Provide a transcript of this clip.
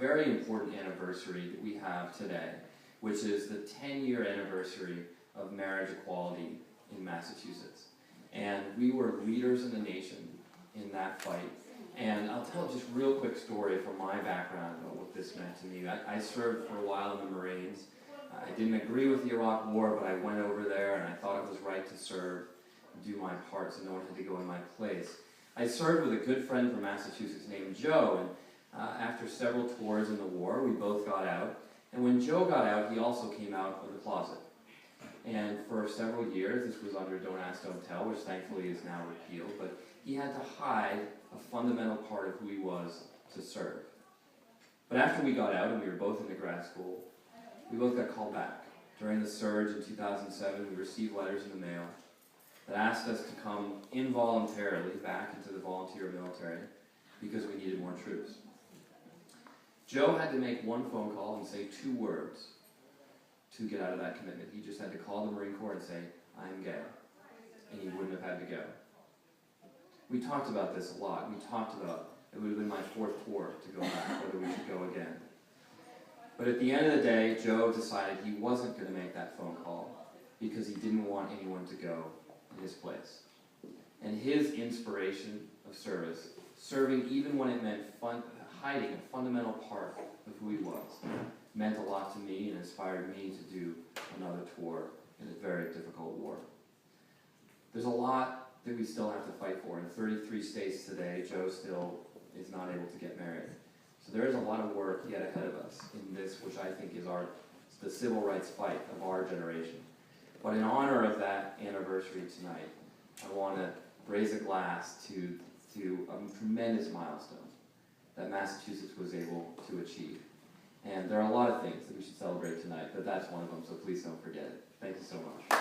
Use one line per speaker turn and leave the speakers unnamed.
very important anniversary that we have today, which is the 10-year anniversary of marriage equality in Massachusetts. And we were leaders in the nation in that fight. And I'll tell just a real quick story from my background about what this meant to me. I served for a while in the Marines. I didn't agree with the Iraq War, but I went over there and I thought it was right to serve and do my part so no one had to go in my place. I served with a good friend from Massachusetts named Joe, and after several tours in the war, we both got out. And when Joe got out, he also came out of the closet. And for several years, this was under Don't Ask, Don't Tell, which thankfully is now repealed, but he had to hide a fundamental part of who he was to serve. But after we got out, and we were both in the grad school, we both got called back. During the surge in 2007, we received letters in the mail that asked us to come involuntarily back into the volunteer military because we needed more troops. Joe had to make one phone call and say 2 words to get out of that commitment. He just had to call the Marine Corps and say, "I'm gay," and he wouldn't have had to go. We talked about this a lot. We talked about it would have been my 4th tour to go back, whether we should go again. But at the end of the day, Joe decided he wasn't going to make that phone call because he didn't want anyone to go in his place. And his inspiration of service, serving even when it meant hiding a fundamental part of who he was, meant a lot to me and inspired me to do another tour in a very difficult war. There's a lot that we still have to fight for. In 33 states today, Joe still is not able to get married. So there is a lot of work yet ahead of us in this, which I think is the civil rights fight of our generation. But in honor of that anniversary tonight, I want to raise a glass to a tremendous milestone that Massachusetts was able to achieve. And there are a lot of things that we should celebrate tonight, but that's one of them, so please don't forget it. Thank you so much.